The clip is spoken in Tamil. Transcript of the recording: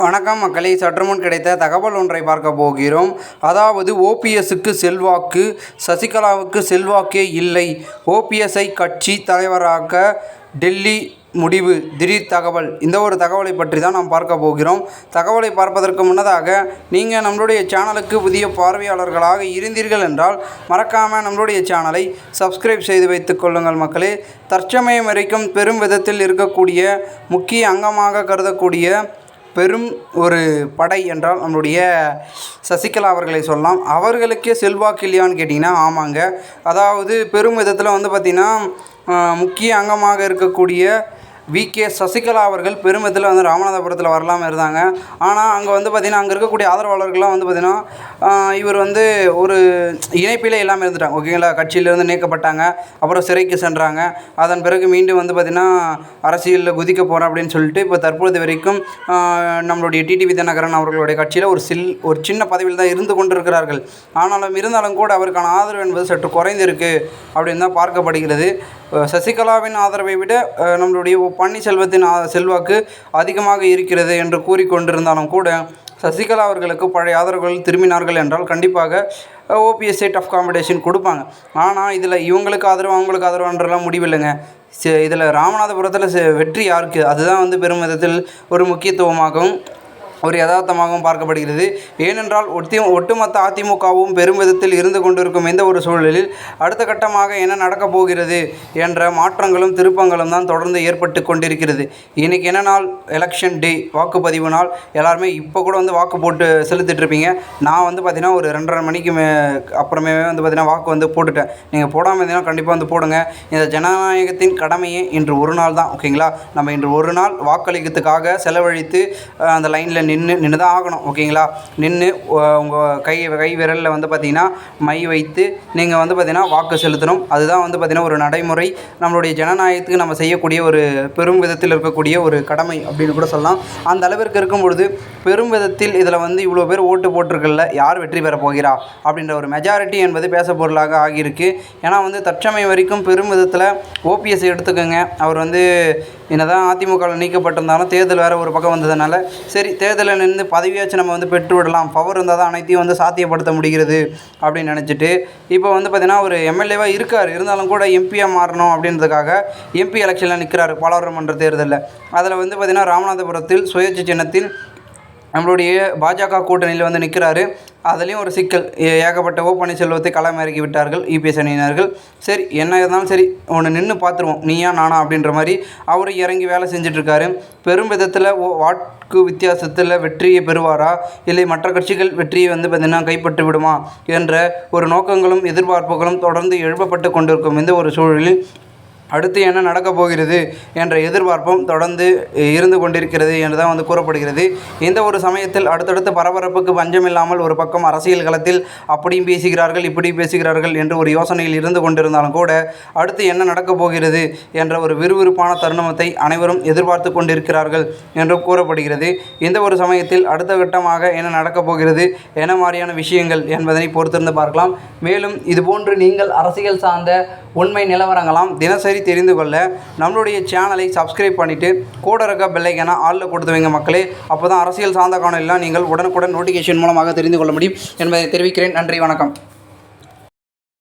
வணக்கம் மக்களே, சற்றுமுன் கிடைத்த தகவல் ஒன்றை பார்க்க போகிறோம். அதாவது ஓபிஎஸ்க்கு செல்வாக்கு, சசிகலாவுக்கு செல்வாக்கே இல்லை. ஓபிஎஸ்ஐ கட்சி தலைவராக டெல்லி முடிவு, திடீர் தகவல். இந்த ஒரு தகவலை பற்றி தான் நாம் பார்க்க போகிறோம். தகவலை பார்ப்பதற்கு முன்னதாக நீங்கள் நம்மளுடைய சேனலுக்கு புதிய பார்வையாளர்களாக இருந்தீர்கள் என்றால் மறக்காமல் நம்மளுடைய சேனலை சப்ஸ்கிரைப் செய்து வைத்துக் கொள்ளுங்கள் மக்களே. தற்சமயம் வரைக்கும் பெரும் விதத்தில் இருக்கக்கூடிய முக்கிய அங்கமாக கருதக்கூடிய பெரும் ஒரு படை என்றால் நம்மளுடைய சசிகலா அவர்களை சொல்லலாம். அவர்களுக்கே செல்வாக்கு இல்லையான்னு கேட்டிங்கன்னா ஆமாங்க. அதாவது பெரும் விதத்தில் பார்த்திங்கன்னா முக்கிய அங்கமாக இருக்கக்கூடிய விகே சசிகலா அவர்கள் பெருமிதத்தில் ராமநாதபுரத்தில் வரலாமல் இருந்தாங்க. ஆனால் அங்கே பார்த்திங்கன்னா அங்கே இருக்கக்கூடிய ஆதரவாளர்கள்லாம் பார்த்திங்கன்னா இவர் ஒரு இணைப்பிலே இல்லாமல் இருந்துட்டாங்க. ஓகேங்களா, கட்சியிலேருந்து நீக்கப்பட்டாங்க. அப்புறம் சிறைக்கு சென்றாங்க. அதன் பிறகு மீண்டும் பார்த்திங்கன்னா அரசியலில் குதிக்க போகிறேன் அப்படின்னு சொல்லிட்டு இப்போ தற்பொழுது வரைக்கும் நம்மளுடைய டிடிவி தினகரன் அவர்களுடைய கட்சியில் ஒரு சின்ன பதவியில் தான் இருந்து கொண்டிருக்கிறார்கள். இருந்தாலும் கூட அவருக்கான ஆதரவு என்பது சற்று குறைந்திருக்கு அப்படின்னு தான் பார்க்கப்படுகிறது. சசிகலாவின் ஆதரவை விட நம்மளுடைய பன்னீர்செல்வத்தின் செல்வாக்கு அதிகமாக இருக்கிறது என்று கூறிக்கொண்டிருந்தாலும் கூட சசிகலா அவர்களுக்கு பழைய ஆதரவுகள் திரும்பினார்கள் என்றால் கண்டிப்பாக ஓபிஎஸ் டஃப் காம்படிஷன் கொடுப்பாங்க. ஆனால் இதில் இவங்களுக்கு ஆதரவு அவங்களுக்கு ஆதரவுன்றலாம் முடிவில்லைங்க. இதில் ராமநாதபுரத்தில் வெற்றி யாருக்கு, அதுதான் பெரும் விதத்தில் ஒரு முக்கியத்துவமாகவும் ஒரு யதார்த்தமாகவும் பார்க்கப்படுகிறது. ஏனென்றால் ஒட்டுமொத்த அதிமுகவும் பெரும் விதத்தில் இருந்து கொண்டிருக்கும் இந்த ஒரு சூழலில் அடுத்த கட்டமாக என்ன நடக்கப் போகிறது என்ற மாற்றங்களும் திருப்பங்களும் தான் தொடர்ந்து ஏற்பட்டு கொண்டிருக்கிறது. இன்றைக்கி என்ன நாள்? எலெக்ஷன் டே, வாக்குப்பதிவு நாள். எல்லாருமே இப்போ கூட வாக்கு போட்டு செலுத்திட்டுருப்பீங்க. நான் பார்த்திங்கன்னா ஒரு 2:30 மணிக்கு அப்புறமே பார்த்திங்கன்னா வாக்கு போட்டுட்டேன். நீங்கள் போடாமல் இருந்தீங்கன்னா கண்டிப்பாக போடுங்க. இந்த ஜனநாயகத்தின் கடமையே இன்று ஒரு நாள் தான். ஓகேங்களா, நம்ம இன்று ஒரு நாள் வாக்களிக்கிறதுக்காக செலவழித்து அந்த லைனில் நின்று தான் ஆகணும். ஓகேங்களா, நின்று உங்கள் கை விரலில் பார்த்திங்கன்னா மை வைத்து நீங்கள் பார்த்திங்கன்னா வாக்கு செலுத்தணும். அதுதான் பார்த்திங்கன்னா ஒரு நடைமுறை. நம்மளுடைய ஜனநாயகத்துக்கு நம்ம செய்யக்கூடிய ஒரு பெரும் விதத்தில் இருக்கக்கூடிய ஒரு கடமை அப்படின்னு கூட சொல்லலாம். அந்த அளவிற்கு இருக்கும் பொழுது பெரும் விதத்தில் இதில் இவ்வளோ பேர் ஓட்டு போட்டிருக்கல, யார் வெற்றி பெற போகிறா அப்படின்ற ஒரு மெஜாரிட்டி என்பது பேச பொருளாக ஆகியிருக்கு. ஏன்னா தற்சமயம் வரைக்கும் பெரும் விதத்தில் ஓபிஎஸ் எடுத்துக்கோங்க. அவர் என்னதான் அதிமுகவில் நீக்கப்பட்டிருந்தாலும் தேர்தல் வேறு ஒரு பக்கம் வந்ததுனால சரி தேர்தலில் நின்று பதவியாச்சும் நம்ம பெற்று விடலாம், பவர் இருந்தால் தான் அனைத்தையும் சாத்தியப்படுத்த முடிகிறது அப்படின்னு நினச்சிட்டு இப்போ பார்த்திங்கன்னா ஒரு எம்எல்ஏவாக இருக்கார். இருந்தாலும் கூட எம்பியாக மாறணும் அப்படின்றதுக்காக எம்பி எலெக்ஷனில் நிற்கிறார் பாராளுமன்ற தேர்தலில். அதில் பார்த்திங்கன்னா ராமநாதபுரத்தில் சுயேட்சை சின்னத்தில் நம்மளுடைய பாஜக கூட்டணியில் நிற்கிறாரு. அதுலேயும் ஒரு சிக்கல், ஏகப்பட்ட பன்னீர்செல்வத்தை களம் இறக்கி விட்டார்கள் இபிஎஸ் அணியினர்கள். சரி என்ன இருந்தாலும் சரி ஒன்று நின்று பார்த்துருவோம், நீயா நானா அப்படின்ற மாதிரி அவரும் இறங்கி வேலை செஞ்சிட்ருக்காரு. பெரும் விதத்தில் வாக்கு வித்தியாசத்தில் வெற்றியை பெறுவாரா, இல்லை மற்ற கட்சிகள் வெற்றியை பார்த்திங்கன்னா கைப்பற்றி விடுமா என்ற ஒரு நோக்கங்களும் எதிர்பார்ப்புகளும் தொடர்ந்து எழுப்பப்பட்டு கொண்டிருக்கும் இந்த ஒரு சூழலில் அடுத்து என்ன நடக்கப் போகிறது என்ற எதிர்பார்ப்பும் தொடர்ந்து இருந்து கொண்டிருக்கிறது என்று தான் கூறப்படுகிறது. இந்த ஒரு சமயத்தில் அடுத்தடுத்து பரபரப்புக்கு பஞ்சமில்லாமல் ஒரு பக்கம் அரசியல் களத்தில் அப்படியும் பேசுகிறார்கள் இப்படி பேசுகிறார்கள் என்று ஒரு யோசனையில் இருந்து கொண்டிருந்தாலும் கூட அடுத்து என்ன நடக்கப் போகிறது என்ற ஒரு விறுவிறுப்பான தருணத்தை அனைவரும் எதிர்பார்த்து கொண்டிருக்கிறார்கள் என்றும் கூறப்படுகிறது. இந்த ஒரு சமயத்தில் அடுத்த கட்டமாக என்ன நடக்கப் போகிறது, என்ன மாதிரியான விஷயங்கள் என்பதனை பொறுத்திருந்து பார்க்கலாம். மேலும் இதுபோன்று நீங்கள் அரசியல் சார்ந்த உண்மை நிலவரங்களாம் தினசரி தெரிந்து கொள்ள நம்மளுடைய சேனலை சப்ஸ்கிரைப் பண்ணிவிட்டு கூட இருக்க பெல்லைக்கான ஆளில் கொடுத்து வைங்க மக்களே. அப்போ தான் அரசியல் சார்ந்த காணொலியெல்லாம் நீங்கள் உடனுக்குடன் நோட்டிஃபிகேஷன் மூலமாக தெரிந்து கொள்ள முடியும் என்பதை தெரிவிக்கிறேன். நன்றி, வணக்கம்.